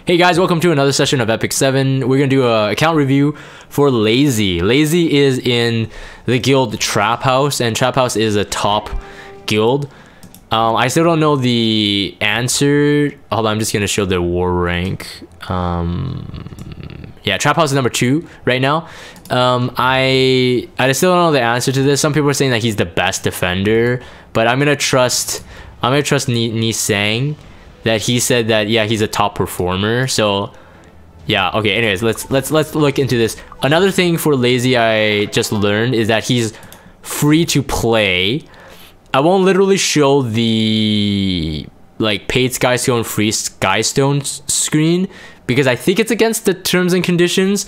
Hey guys, welcome to another session of Epic 7. We're gonna do a account review for Laziee. Laziee is in the guild Trap House, and Trap House is a top guild. I still don't know the answer. Hold on, I'm just gonna show the war rank. Yeah, Trap House is number 2 right now. I still don't know the answer to this. Some people are saying that he's the best defender, but I'm gonna trust Nisang. That he said that, yeah, he's a top performer. So yeah, okay, anyways, let's look into this. Another thing for Laziee I just learned is that he's free to play. I won't literally show the like paid Skystone, free Skystone screen because I think it's against the terms and conditions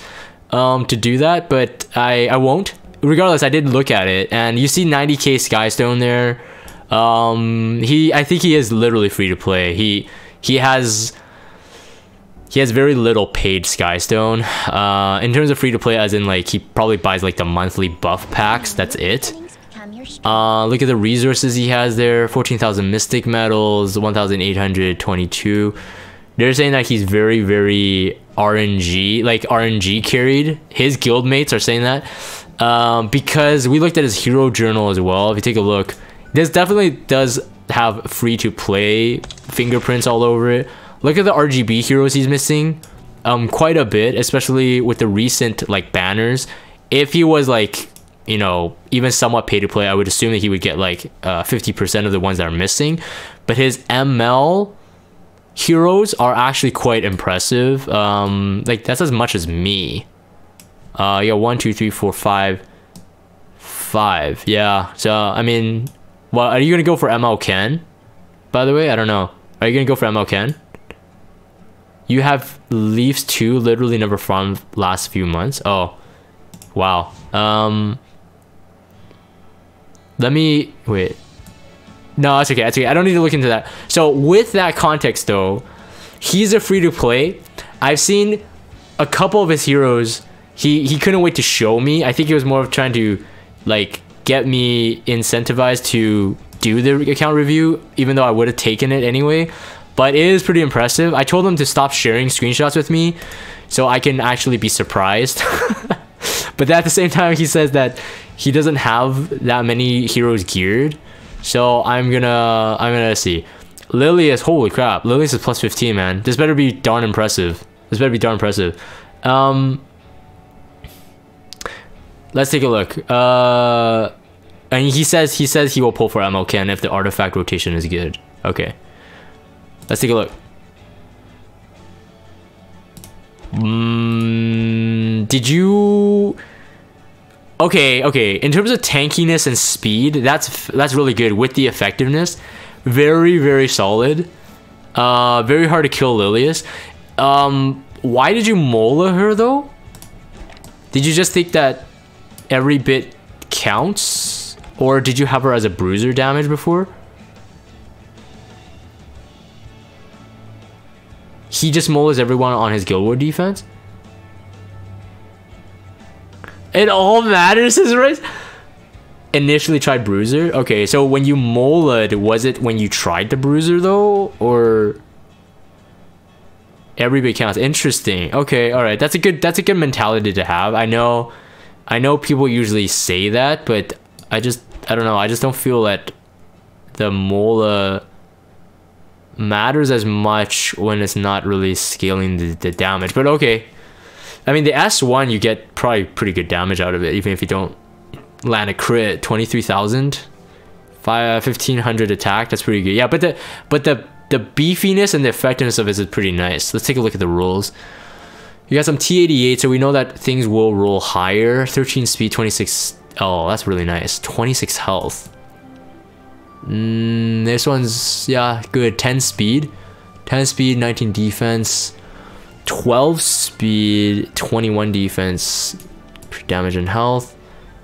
to do that, but I won't. Regardless, I did look at it and you see 90k Skystone there. I think he is literally free to play. He has very little paid Skystone. In terms of free to play, as in like he probably buys like the monthly buff packs. That's it. Look at the resources he has there: 14,000 mystic medals, 1,822. They're saying that he's very RNG carried. His guildmates are saying that because we looked at his hero journal as well. If you take a look, this definitely does have free to play fingerprints all over it. Look at the RGB heroes he's missing quite a bit, especially with the recent like banners. If he was like, you know, even somewhat pay to play, I would assume that he would get like 50% of the ones that are missing. But his ML heroes are actually quite impressive. Like that's as much as me. Yeah, 1 2 3 4 5. Yeah, so I mean, well, are you gonna go for ML Ken? By the way, I don't know. Are you gonna go for ML Ken? You have Leafs 2 literally never farmed last few months. Oh, wow. Let me wait. No, that's okay. That's okay. I don't need to look into that. So with that context, though, he's a free to play. I've seen a couple of his heroes. He couldn't wait to show me. I think he was more of trying to like get me incentivized to do the account review, even though I would have taken it anyway. But it is pretty impressive. I told him to stop sharing screenshots with me so I can actually be surprised. But at the same time, he says that he doesn't have that many heroes geared. So I'm gonna see. Lilius, holy crap, Lilius is plus 15, man. This better be darn impressive. This better be darn impressive. Let's take a look. And he says he will pull for ML Ken if the artifact rotation is good. Okay, let's take a look. Did you? Okay. In terms of tankiness and speed, that's really good with the effectiveness. Very solid. Very hard to kill Lilius. Why did you mola her though? Did you just think that every bit counts, or did you have her as a bruiser damage before? He just molas everyone on his guild war defense. It all matters is right. Initially tried bruiser. Okay, so when you mola'd, was it when you tried the bruiser though, or every bit counts? Interesting. Okay, all right. That's a good mentality to have. I know people usually say that, but I don't know. I just don't feel that the mola matters as much when it's not really scaling the damage. But okay. I mean, the S1, you get probably pretty good damage out of it, even if you don't land a crit. 23,000, 1,500 attack. That's pretty good. Yeah, but the beefiness and the effectiveness of it is pretty nice. Let's take a look at the rolls. You got some T88, so we know that things will roll higher. 13 speed, 26. Oh, that's really nice. 26 health. This one's, yeah, good. 10 speed. 10 speed, 19 defense. 12 speed, 21 defense, damage and health.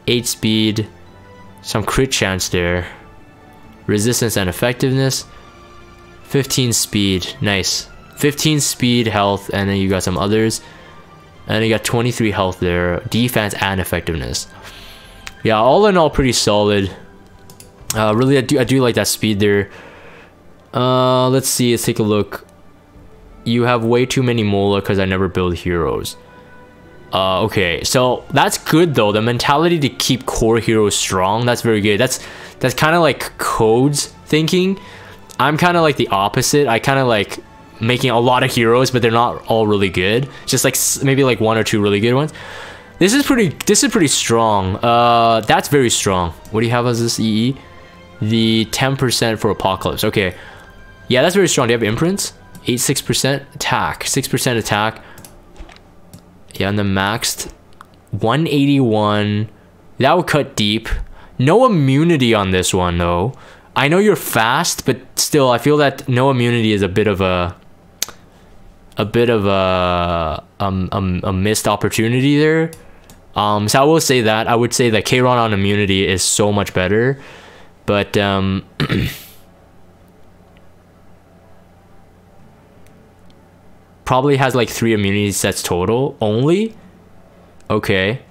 8 speed, some crit chance there. Resistance and effectiveness. 15 speed, nice. 15 speed, health, and then you got some others. And you got 23 health there, defense and effectiveness. Yeah, all in all, pretty solid. Really, I do like that speed there. Let's see, let's take a look. You have way too many mola because I never build heroes. Okay, so that's good though. The mentality to keep core heroes strong, that's very good. That's kind of like Code's thinking. I'm kind of like the opposite. I kind of like making a lot of heroes, but they're not all really good. Just like maybe like 1 or 2 really good ones. This is pretty strong. That's very strong. What do you have as this EE? The 10% for Apocalypse. Okay. Yeah, that's very strong. Do you have imprints? 6% attack. 6% attack. Yeah, and the maxed 181. That would cut deep. No immunity on this one though. I know you're fast, but still I feel that no immunity is a bit of a missed opportunity there. So I will say that. I would say that Kayron on immunity is so much better. But probably has like 3 immunity sets total only. Okay.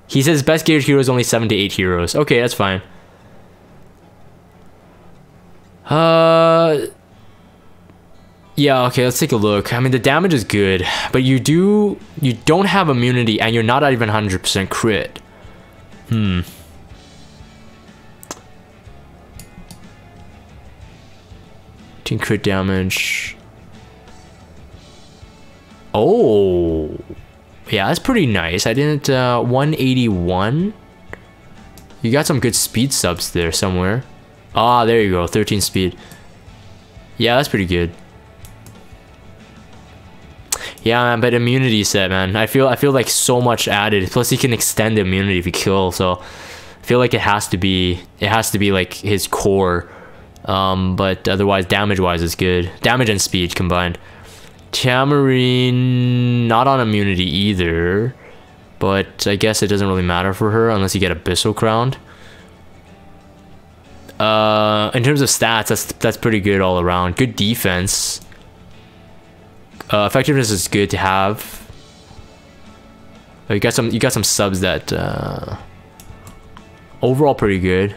He says best geared hero is only 7 to 8 heroes. Okay, that's fine. Yeah, okay, let's take a look. I mean, the damage is good, but you don't have immunity and you're not at even 100% crit. 10 crit damage. Oh, yeah, that's pretty nice. I didn't 181. You got some good speed subs there somewhere. Ah, there you go, 13 speed. Yeah, that's pretty good. Yeah, man, but immunity set, man. I feel like so much added. Plus, he can extend the immunity if you kill. So, I feel like it has to be like his core. But otherwise, damage-wise, it's good. Damage and speed combined. Tamarine, not on immunity either. But I guess it doesn't really matter for her unless you get Abyssal Crowned. In terms of stats, that's pretty good all around. Good defense. Effectiveness is good to have. You got some subs that overall pretty good.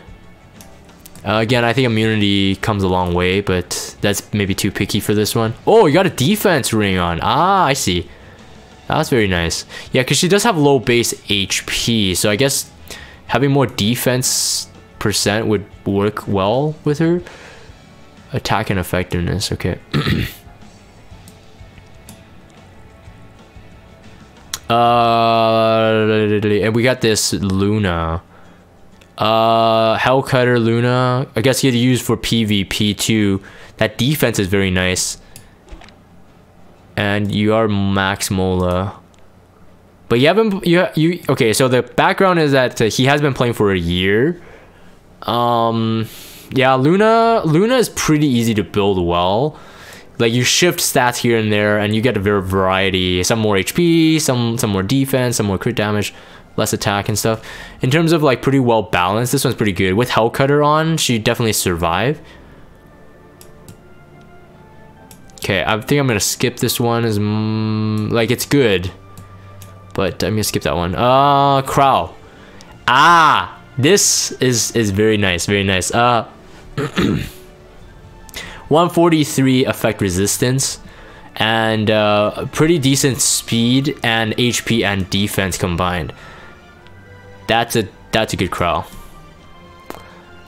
Again, I think immunity comes a long way, but that's maybe too picky for this one. Oh, you got a defense ring on. Ah, I see. That's very nice. Yeah, because she does have low base HP, so I guess having more defense percent would work well with her. Attack and effectiveness, okay. And we got this Luna. Hellcutter Luna. I guess you had to use for PvP too. That defense is very nice. And you are Max Mola. But you haven't okay, so the background is that he has been playing for a year. Yeah, Luna is pretty easy to build well. Like you shift stats here and there and you get a variety. Some more HP, some more defense, some more crit damage, less attack and stuff. In terms of like pretty well balanced, this one's pretty good. With Hellcutter on, she definitely survive. Okay, I think I'm gonna skip this one as like it's good. But I'm gonna skip that one. Crow. Ah, this is very nice, very nice. 143 effect resistance and pretty decent speed and HP and defense combined. That's a good Crow.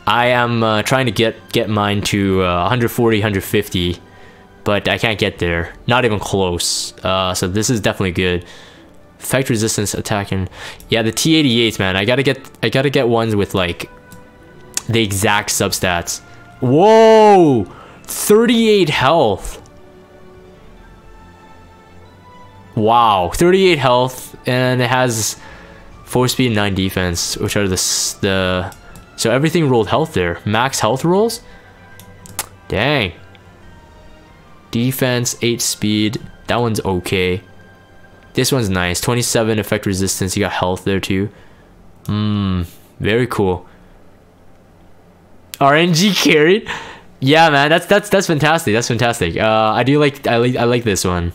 I am trying to get mine to 140, 150, but I can't get there. Not even close. So this is definitely good. Effect resistance, attack, and yeah, the T88s, man. I gotta get ones with like the exact substats. Whoa, 38 health. Wow, 38 health, and it has 4 speed and 9 defense, which are the so everything rolled health there. Max health rolls. Dang. Defense, 8 speed. That one's okay. This one's nice. 27 effect resistance. You got health there too. Very cool. RNG carried. Yeah, man. That's fantastic. That's fantastic. I like this one.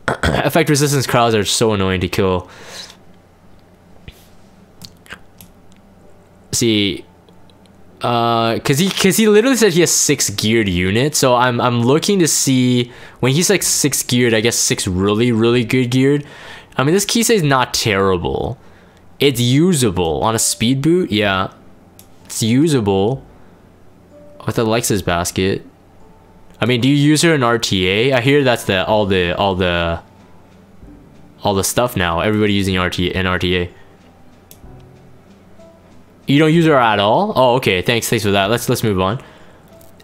Effect resistance crowds are so annoying to kill. See, Cause he literally said he has 6 geared units, so I'm looking to see when he's like 6 geared, I guess 6 really good geared. I mean, this Kisei is not terrible. It's usable on a speed boot. Yeah, it's usable with the Lexus basket. I mean, do you use her in RTA? I hear that's all the stuff now. Everybody using RTA. You don't use her at all? Oh, okay. Thanks for that. Let's move on.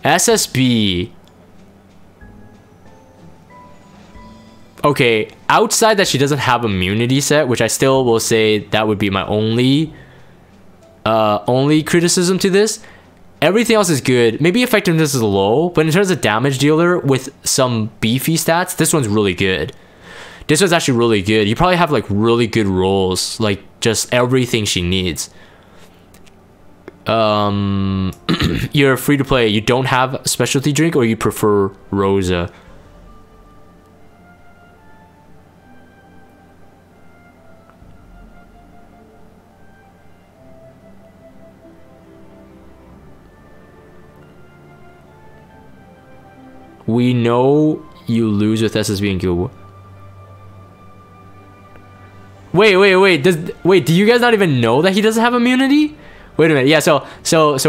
SSB. Okay, outside that she doesn't have immunity set, which I still will say that would be my only criticism to this. Everything else is good. Maybe effectiveness is low, but in terms of damage dealer with some beefy stats, this one's really good. This one's actually really good. You probably have like really good rolls, like just everything she needs. You're free to play. You don't have a specialty drink, or you prefer Rosa? We know you lose with SSB and Guild. Wait, do you guys not even know that he doesn't have immunity? Wait a minute. Yeah, so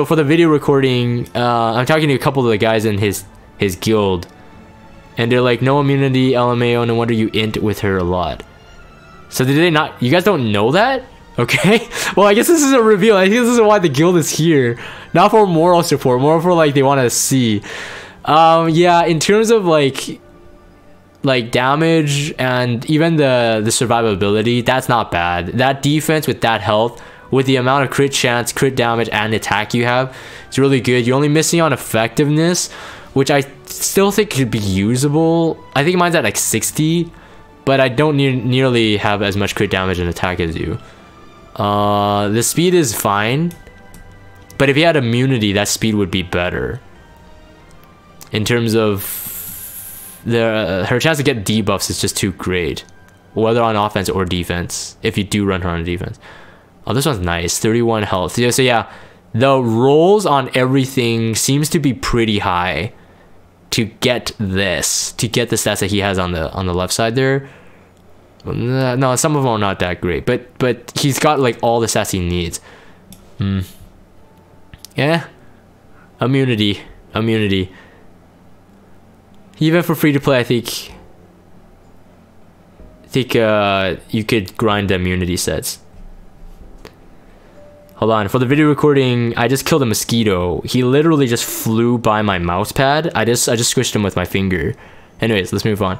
for the video recording, I'm talking to a couple of the guys in his guild, and they're like, no immunity, LMAO, no wonder you int with her a lot. So did they not? You guys don't know that? Okay. Well, I guess this is a reveal. I think this is why the guild is here, not for moral support, more for like they want to see. Yeah, in terms of like damage and even the survivability, that's not bad. That defense with that health, with the amount of crit chance, crit damage, and attack you have, it's really good. You're only missing on effectiveness, which I still think could be usable. I think mine's at like 60, but I don't nearly have as much crit damage and attack as you. The speed is fine, but if you had immunity, that speed would be better. In terms of her chance to get debuffs is just too great, whether on offense or defense, if you do run her on defense. Oh, this one's nice. 31 health. Yeah, so yeah, the rolls on everything seems to be pretty high to get this, to get the stats that he has on the left side there. No, some of them are not that great, but he's got like all the stats he needs. Yeah, immunity. Even for free to play, I think you could grind the immunity sets. Hold on, for the video recording, I just killed a mosquito. He literally just flew by my mouse pad. I just squished him with my finger. Anyways, let's move on.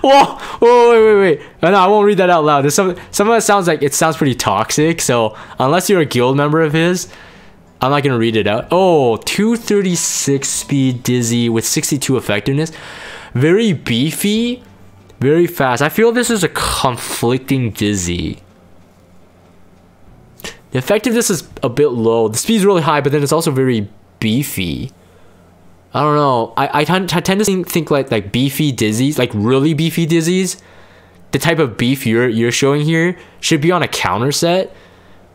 Whoa, wait. No, I won't read that out loud. There's some of it sounds like, it sounds pretty toxic. So unless you're a guild member of his, I'm not gonna read it out. Oh, 236 speed Dizzy with 62 effectiveness. Very beefy, very fast. I feel this is a conflicting Dizzy. The effectiveness is a bit low. The speed's really high, but then it's also very beefy. I don't know. I tend to think like beefy Dizzies, like really beefy Dizzies. The type of beef you're showing here should be on a counter set,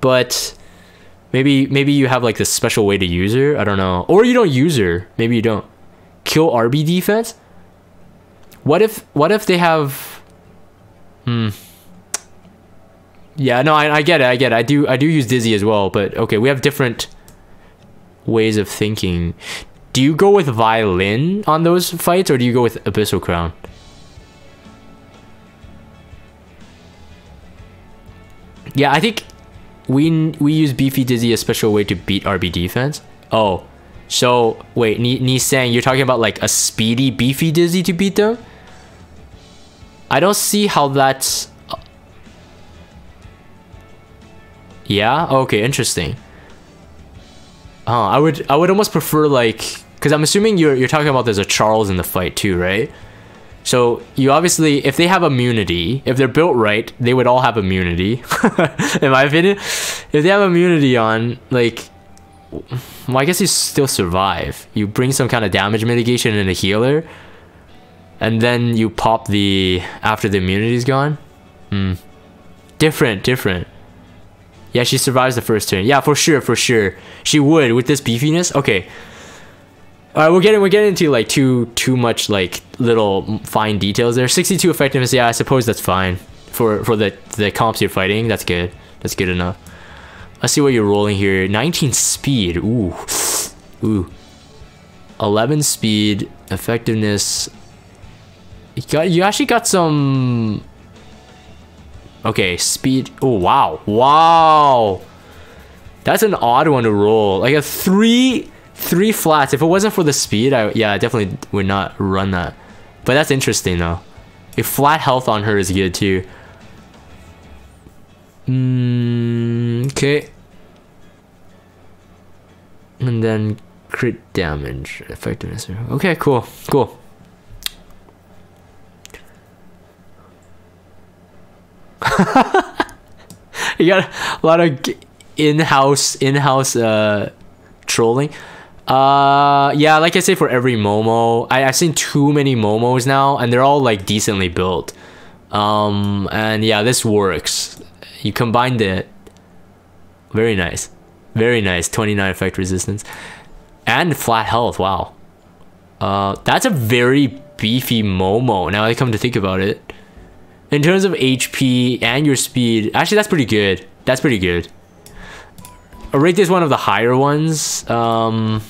but maybe you have like this special way to use her. I don't know. Or you don't use her. Maybe you don't. Kill RB defense? What if they have Yeah, no, I get it. I do use Dizzy as well, but okay, we have different ways of thinking. Do you go with Violin on those fights, or do you go with Abyssal Crown? Yeah, I think we use Beefy Dizzy a special way to beat RB defense. Oh, so wait, Ni saying you're talking about like a speedy Beefy Dizzy to beat them? I don't see how that's... Yeah? Okay, interesting. I would almost prefer like... Because I'm assuming you're talking about there's a Charles in the fight too, right? So you obviously, if they have immunity, if they're built right, they would all have immunity. In my opinion. If they have immunity on, like... Well, I guess you still survive. You bring some kind of damage mitigation and a healer. And then you pop the... After the immunity's gone. Different. Yeah, she survives the first turn. Yeah, for sure, for sure. She would with this beefiness. Okay. All right, we're getting into like too much like little fine details there. 62 effectiveness. Yeah, I suppose that's fine for the comps you're fighting. That's good. That's good enough. Let's see what you're rolling here. 19 speed. Ooh. Ooh. 11 speed, effectiveness. You actually got some. Okay, speed. Oh wow, wow. That's an odd one to roll. Like a three flats. If it wasn't for the speed, I definitely would not run that. But that's interesting though. A flat health on her is good too. Okay. And then crit damage, effectiveness. Okay, cool, cool. You got a lot of in-house trolling. Yeah, like I say, for every Momo, I've seen too many Momos now, and they're all like decently built. And yeah, this works. You combined it. Very nice. Very nice. 29 effect resistance. And flat health. Wow. That's a very beefy Momo, now I come to think about it. In terms of HP and your speed, actually that's pretty good. That's pretty good. I'll rate this one of the higher ones. Do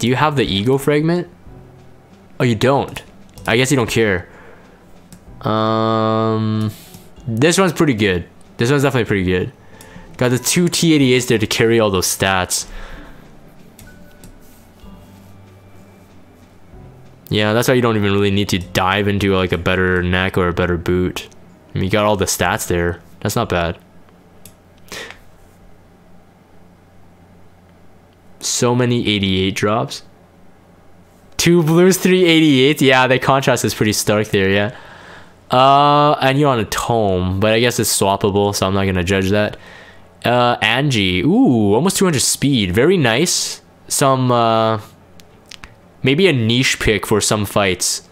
you have the ego fragment? Oh, you don't. I guess you don't care. This one's pretty good. This one's definitely pretty good. Got the 2 T88s there to carry all those stats. Yeah, that's why you don't even really need to dive into like a better neck or a better boot. I mean, you got all the stats there. That's not bad. So many 88 drops. 2 blues, 3 88s. Yeah, the contrast is pretty stark there, yeah. And you're on a tome, but I guess it's swappable, so I'm not gonna judge that. Angie, ooh, almost 200 speed, very nice. Some maybe a niche pick for some fights.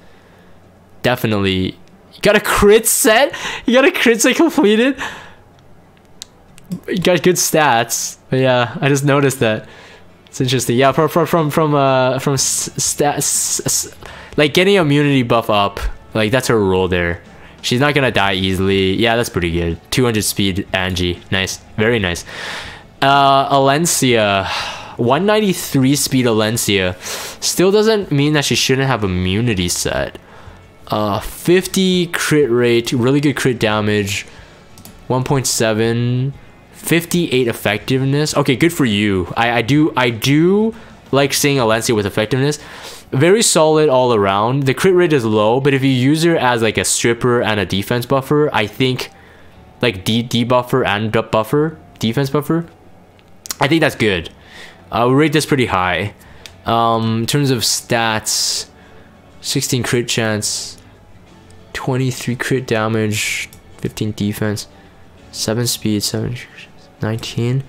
Definitely. You got a crit set? You got a crit set completed? You got good stats. But yeah, I just noticed that. It's interesting. Yeah, from stats, like getting immunity buff up, like that's her role there. She's not gonna die easily. Yeah, that's pretty good. 200 speed Angie. Nice. Very nice. Alencia. 193 speed Alencia. Still doesn't mean that she shouldn't have immunity set. 50 crit rate. Really good crit damage. 1.7. 58 effectiveness. Okay, good for you. I do like seeing Alencia with effectiveness. Very solid all around. The crit rate is low, but if you use her as like a stripper and a defense buffer, I think like debuffer and buffer, defense buffer, I think that's good. I'll rate this pretty high. In terms of stats, 16 crit chance, 23 crit damage, 15 defense, 7 speed, 7 19.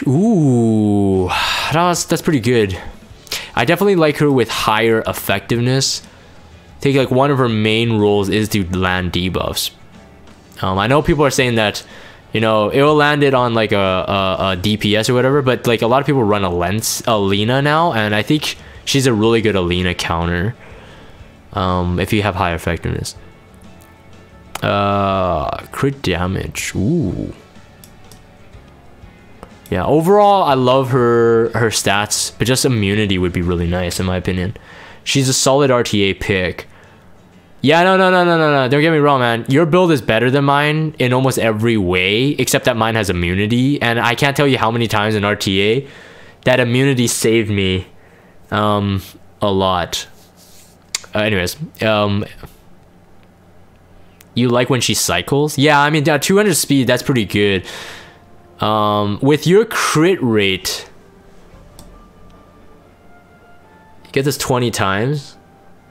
Ooh, that's pretty good. I definitely like her with higher effectiveness. I think like one of her main roles is to land debuffs. I know people are saying that, you know, it will land it on like a DPS or whatever, but like a lot of people run Alina now, and I think she's a really good Alina counter. If you have high effectiveness. Crit damage. Ooh. Yeah, overall I love her stats, but just immunity would be really nice in my opinion. She's a solid RTA pick. Yeah, no, don't get me wrong, man. Your build is better than mine in almost every way, except that mine has immunity, and I can't tell you how many times in RTA that immunity saved me a lot. Anyways, you like when she cycles? Yeah, I mean, 200 speed, that's pretty good. With your crit rate, you get this 20 times.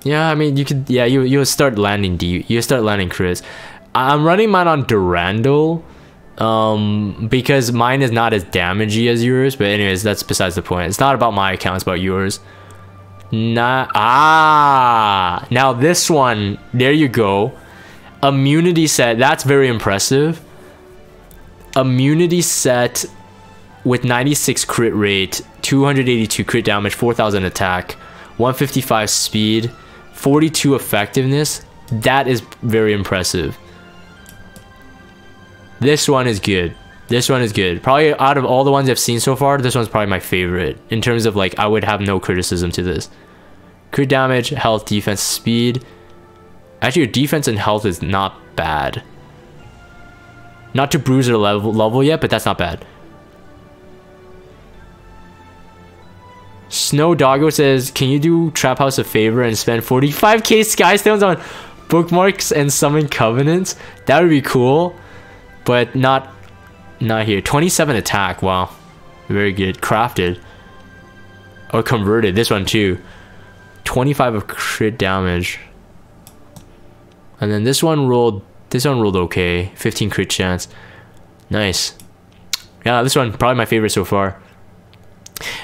Yeah, I mean, you could, yeah, you start landing you start landing crits. I'm running mine on Durandal, because mine is not as damagey as yours, but anyways, that's besides the point. It's not about my account, it's about yours. Now this one, there you go. Immunity set, that's very impressive. immunity set with 96 crit rate, 282 crit damage, 4000 attack, 155 speed, 42 effectiveness. That is very impressive. This one is good. This one is good. Probably out of all the ones I've seen so far, this one's probably my favorite in terms of like I would have no criticism to this. Crit damage, health, defense, speed. Actually, your defense and health is not bad. Not to bruiser level yet, but that's not bad. Snow Doggo says, can you do Trap House a favor and spend 45k Skystones on bookmarks and summon covenants? That would be cool, but not here. 27 attack. Wow, very good. Crafted or converted. This one too. 25 of crit damage, and then this one rolled okay. 15 crit chance. Nice. Yeah, this one probably my favorite so far.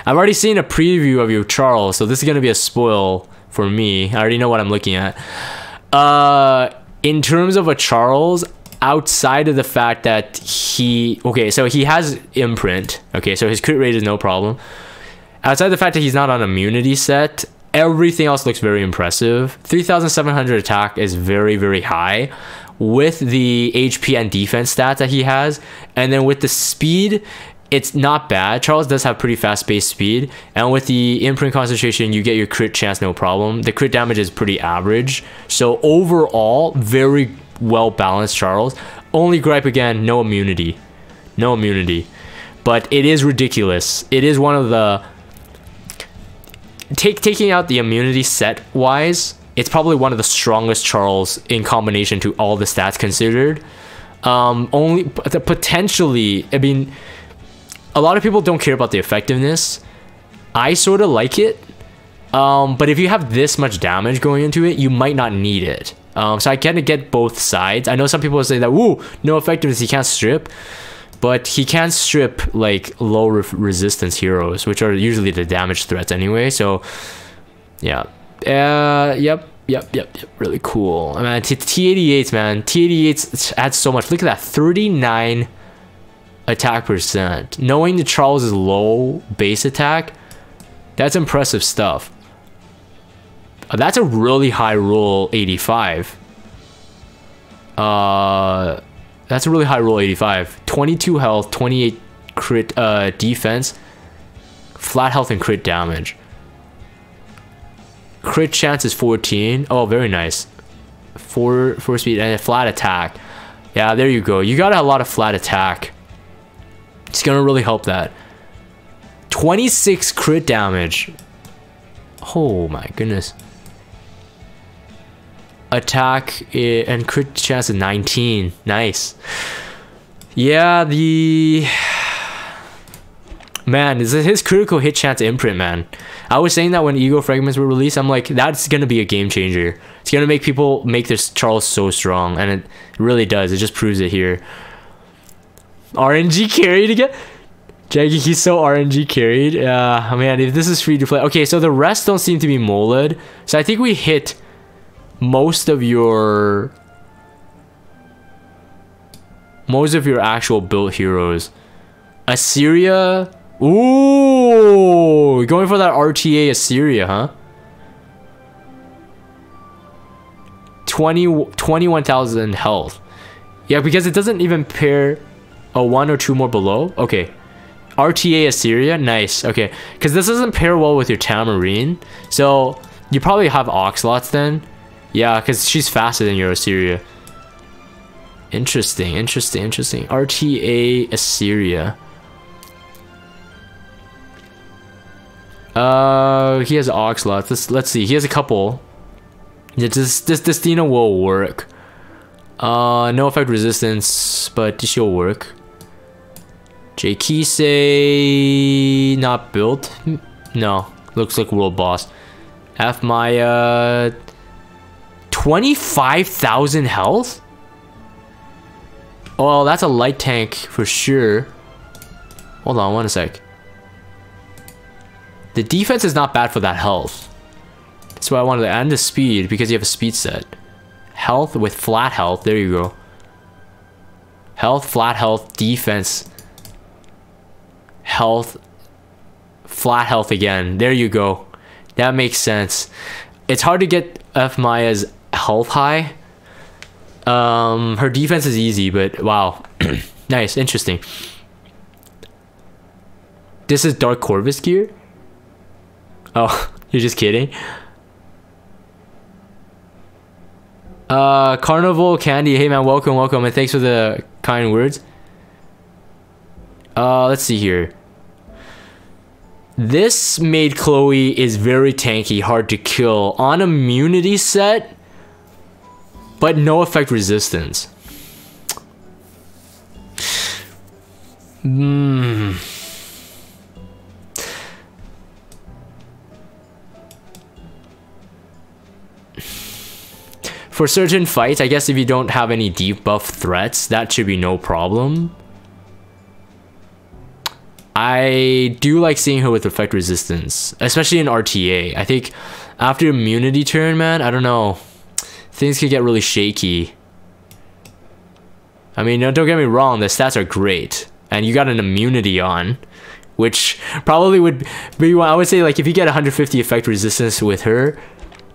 I've already seen a preview of your Charles, so this is gonna be a spoil for me. I already know what I'm looking at. In terms of a Charles, outside of the fact that so he has imprint. Okay, so his crit rate is no problem. Outside of the fact that he's not on immunity set, everything else looks very impressive. 3700 attack is very, very high with the HP and defense stats that he has, and then with the speed, it's not bad. Charles does have pretty fast base speed, and with the imprint concentration, you get your crit chance no problem. The crit damage is pretty average, so overall, very well balanced Charles. Only gripe again, no immunity. No immunity. But it is ridiculous. It is one of the... Taking out the immunity set wise, it's probably one of the strongest Charles in combination to all the stats considered. Only potentially, I mean, a lot of people don't care about the effectiveness. I sort of like it, but if you have this much damage going into it, you might not need it. So I kind of get both sides. I know some people say that, woo, no effectiveness, he can't strip, but he can strip like low resistance heroes, which are usually the damage threats anyway. So yeah, yep, really cool. I mean, T88s, man, T88s adds so much. Look at that, 39 attack percent. Knowing the Charles is low base attack, that's impressive stuff. That's a really high roll 85. That's a really high roll 85. 22 health, 28 crit defense, flat health and crit damage. Crit chance is 14. Oh, very nice. 4 speed and a flat attack. Yeah, there you go. You got a lot of flat attack. It's gonna really help that. 26 crit damage. Oh my goodness. Attack and crit chance of 19. Nice. Yeah, man, his critical hit chance imprint, man. I was saying that when ego fragments were released, I'm like, that's gonna be a game changer. It's gonna make people make this Charles so strong, and it really does. It just proves it here. RNG carried again. Jaggy, he's so RNG carried. Man, if this is free to play. Okay, so the rest don't seem to be molded. So I think we hit most of your actual built heroes. Assyria. Ooh, going for that RTA Assyria, huh? 21,000 health. Yeah, because it doesn't even pair a 1 or 2 more below. Okay. RTA Assyria, nice. Okay, because this doesn't pair well with your Tamarine, so you probably have Oxlots then. Yeah, because she's faster than your Assyria. Interesting. RTA Assyria. He has Oxlots. Let's see. He has a couple. Yeah, this Destina will work. No effect resistance, but she'll work. Jkisei not built. No, looks like world boss. F Maya 25,000 health. Oh, that's a light tank for sure. Hold on, one sec. The defense is not bad for that health. That's why I wanted to add the speed, because you have a speed set. Health with flat health. There you go. Health, flat health, defense, health, flat health again. There you go. That makes sense. It's hard to get F Maya's health high. Her defense is easy, but wow. Nice, interesting. This is Dark Corvus gear? Oh, you're just kidding? Carnival Candy, hey man, welcome, and thanks for the kind words. Let's see here. This maid Chloe is very tanky, hard to kill. On immunity set, but no effect resistance. For certain fights, I guess if you don't have any debuff threats, that should be no problem. I do like seeing her with effect resistance, especially in RTA. I think after immunity turn, man, I don't know. Things could get really shaky. I mean, don't get me wrong, the stats are great. And you got an immunity on, which probably would be, I would say, like, if you get 150 effect resistance with her,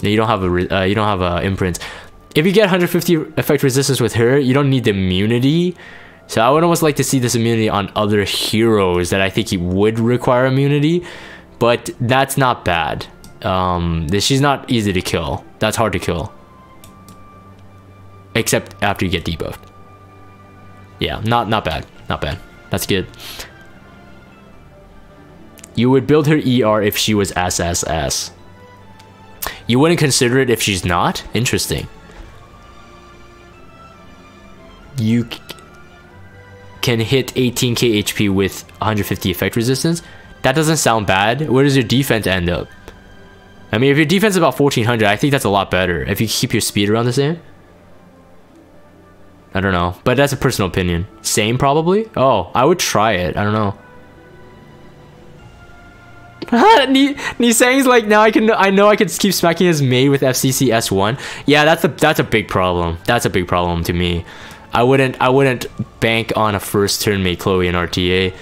you don't have a imprint. If you get 150 effect resistance with her, you don't need the immunity. So I would almost like to see this immunity on other heroes that I think he would require immunity, but that's not bad. She's not easy to kill. That's hard to kill. Except after you get debuffed. Yeah, not bad. Not bad. That's good. You would build her ER if she was SSS. You wouldn't consider it if she's not? Interesting. You can hit 18k HP with 150 effect resistance. That doesn't sound bad. Where does your defense end up? I mean, if your defense is about 1400, I think that's a lot better. If you keep your speed around the same. I don't know, but that's a personal opinion. Same probably? Oh, I would try it. I don't know. Nisang's like, now I know I can keep smacking his maid with FCC S1. Yeah, that's a big problem. That's a big problem to me. I wouldn't bank on a first turn maid Chloe in RTA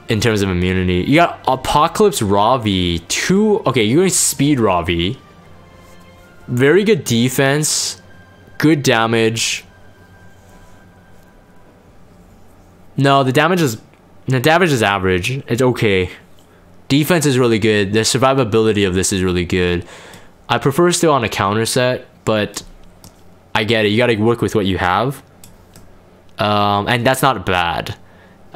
in terms of immunity. You got Apocalypse Ravi. Okay, you're going speed Ravi. Very good defense, good damage. No, the damage is average. It's okay. Defense is really good. The survivability of this is really good. I prefer still on a counter set, but I get it. You got to work with what you have. And that's not bad.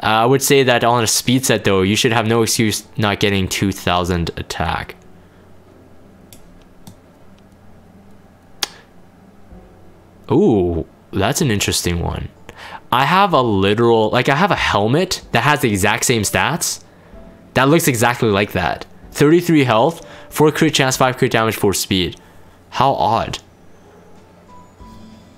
I would say that on a speed set though, you should have no excuse not getting 2000 attack. Ooh, that's an interesting one. I have a helmet that has the exact same stats. That looks exactly like that. 33 health, 4 crit chance, 5 crit damage, 4 speed. How odd.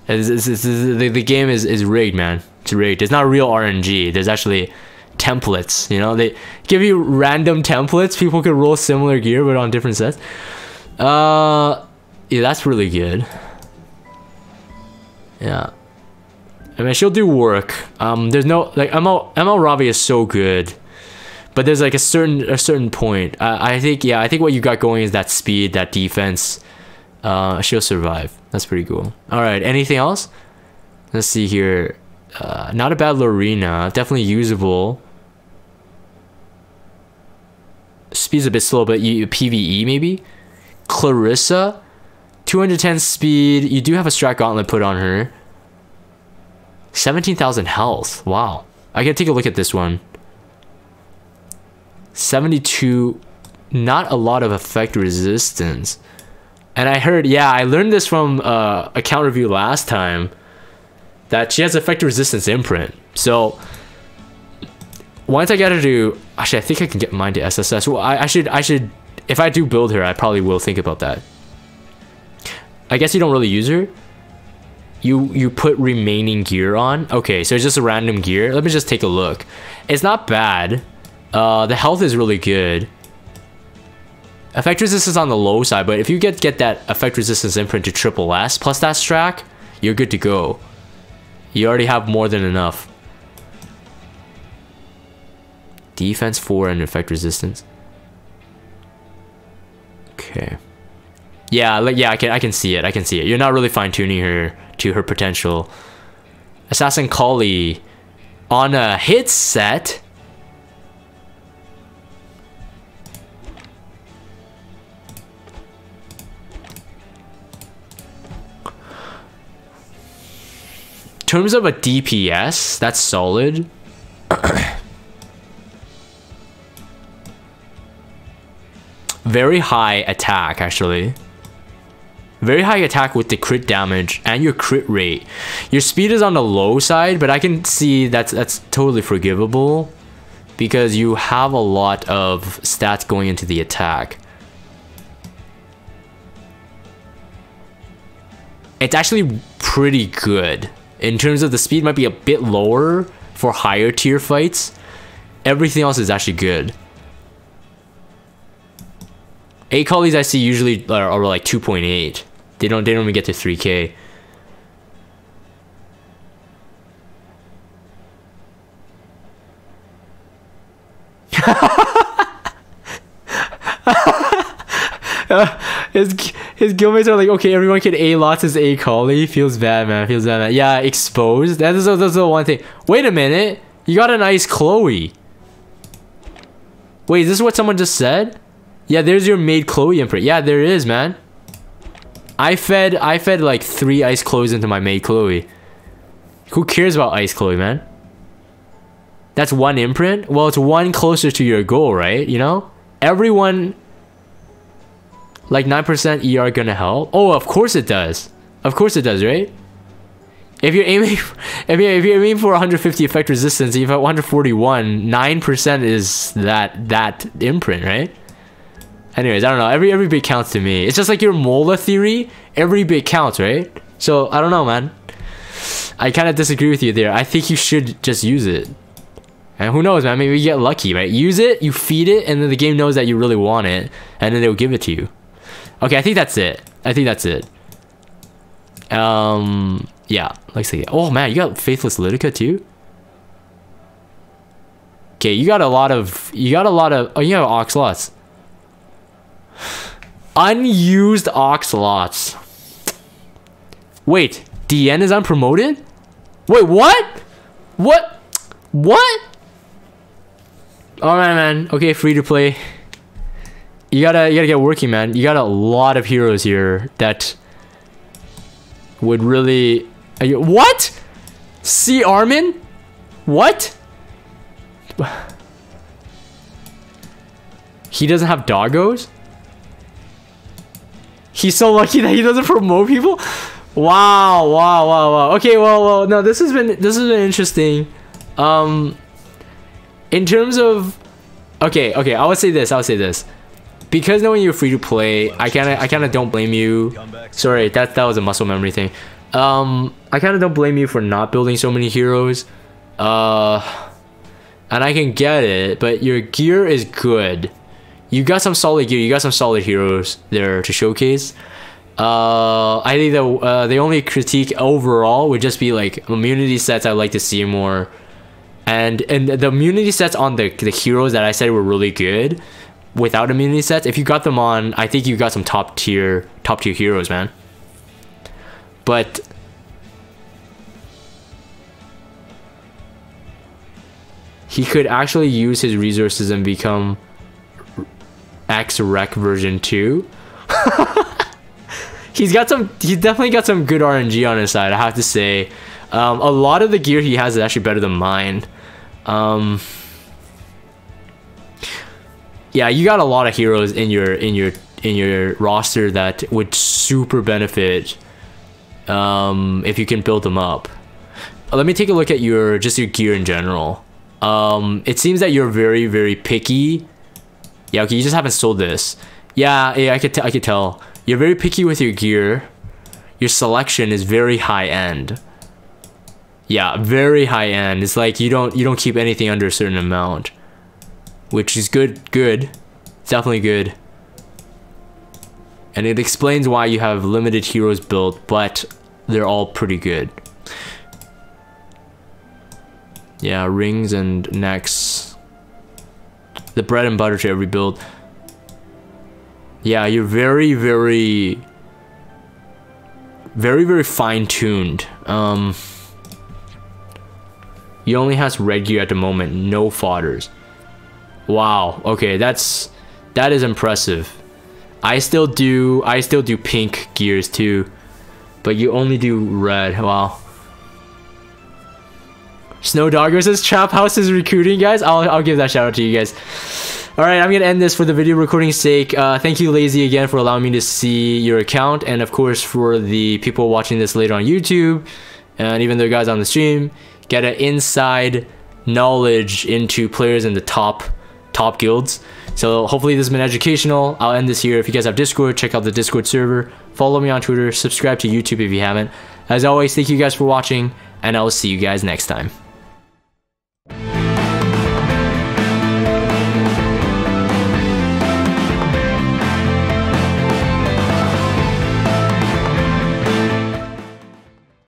The game is rigged, man. It's rigged. It's not real RNG. There's actually templates, you know? They give you random templates. People could roll similar gear, but on different sets. Yeah, that's really good. Yeah. I mean, she'll do work. There's no, like, ML Ravi is so good. But there's like a certain point. I think what you got going is that speed, that defense. She'll survive. That's pretty cool. All right, anything else? Let's see here. Not a bad Lorena. Definitely usable. Speed's a bit slow, but PvE maybe. Clarissa, 210 speed. You do have a strat gauntlet put on her. 17,000 health. Wow. I can take a look at this one. 72. Not a lot of effect resistance. And I heard, yeah, I learned this from a account review last time, that she has effect resistance imprint. So once I get her to, actually I think I can get mine to SSS. Well, I should, if I do build her, I probably will think about that. I guess you don't really use her. You put remaining gear on. Okay, so it's just a random gear. Let me just take a look. It's not bad. The health is really good. Effect resistance on the low side, but if you get that effect resistance imprint to triple S plus that strack, you're good to go. You already have more than enough. Defense 4 and effect resistance. Okay. Yeah, like yeah, I can see it. I can see it. You're not really fine-tuning her to her potential. Assassin Collie on a hit set. In terms of a DPS, that's solid. Very high attack, actually. Very high attack with the crit damage and your crit rate. Your speed is on the low side, but I can see that's totally forgivable because you have a lot of stats going into the attack. It's actually pretty good. In terms of the speed, might be a bit lower for higher tier fights. Everything else is actually good. 8 collies I see usually are like 2.8. They don't even get to 3k. His guildmates are like, okay, everyone can A lots as A collie. Feels bad, man. Feels bad, man. Yeah, exposed. That's the one thing. Wait a minute. You got a nice Chloe. Wait, is this what someone just said? Yeah, there's your made Chloe imprint. Yeah, there is, man. I fed like 3 ice Chloes into my made Chloe. Who cares about ice Chloe, man? That's 1 imprint? Well, it's 1 closer to your goal, right? You know? Everyone... Like 9% ER gonna help? Oh, of course it does. Of course it does, right? If you're aiming if you're aiming for 150 effect resistance, you have 141, 9% is that imprint, right? Anyways, I don't know. Every bit counts to me. It's just like your Mola theory. Every bit counts, right? So I don't know, man. I kind of disagree with you there. I think you should just use it. And who knows, man? Maybe you get lucky, right? Use it, you feed it, and then the game knows that you really want it, and then they'll give it to you. Okay, I think that's it. I think that's it. Yeah. Let's see. Oh man, you got Faithless Litica too. Okay, you got a lot of. Oh, you have Oxlots. Unused Oxlots. Wait, DN is unpromoted? Wait, what? What? What? Oh man. Okay, free to play. You gotta get working, man. You got a lot of heroes here that would really... What? C. Armin? What? He doesn't have doggos? He's so lucky that he doesn't promote people? Wow. Okay, well, no, this has been interesting. In terms of... Okay, I would say this. Because knowing you're free to play, I kind of don't blame you. Sorry, that was a muscle memory thing. I kind of don't blame you for not building so many heroes. And I can get it, but your gear is good. You got some solid gear. You got some solid heroes there to showcase. I think the only critique overall would just be like immunity sets. I'd like to see more. And the immunity sets on the heroes that I said were really good. Without immunity sets, if you got them on, I think you got some top tier heroes, man. But he could actually use his resources and become X-Rec version 2. He's definitely got some good RNG on his side, I have to say. A lot of the gear he has is actually better than mine. Yeah, you got a lot of heroes in your roster that would super benefit if you can build them up. Let me take a look at your gear in general. It seems that you're very, very picky. Yeah, okay, you just haven't sold this. Yeah, I could tell. You're very picky with your gear. Your selection is very high end. Yeah, very high end. It's like you don't keep anything under a certain amount. Which is good. It's definitely good. And it explains why you have limited heroes built, but they're all pretty good. Yeah, rings and necks. The bread and butter to every build. Yeah, you're very, very fine-tuned. He only has red gear at the moment, no fodders. Wow, okay, that is impressive. I still do pink gears too, but you only do red. Wow. Snow Dogger says Trap House is recruiting, guys. I'll give that shout out to you guys. All right, I'm gonna end this for the video recording sake. Thank you, Laziee, again, for allowing me to see your account, and of course for the people watching this later on YouTube, and even the guys on the stream, get an inside knowledge into players in the top guilds. So hopefully this has been educational. I'll end this here. If you guys have Discord, check out the Discord server. Follow me on Twitter. Subscribe to YouTube if you haven't. As always, thank you guys for watching, and I will see you guys next time.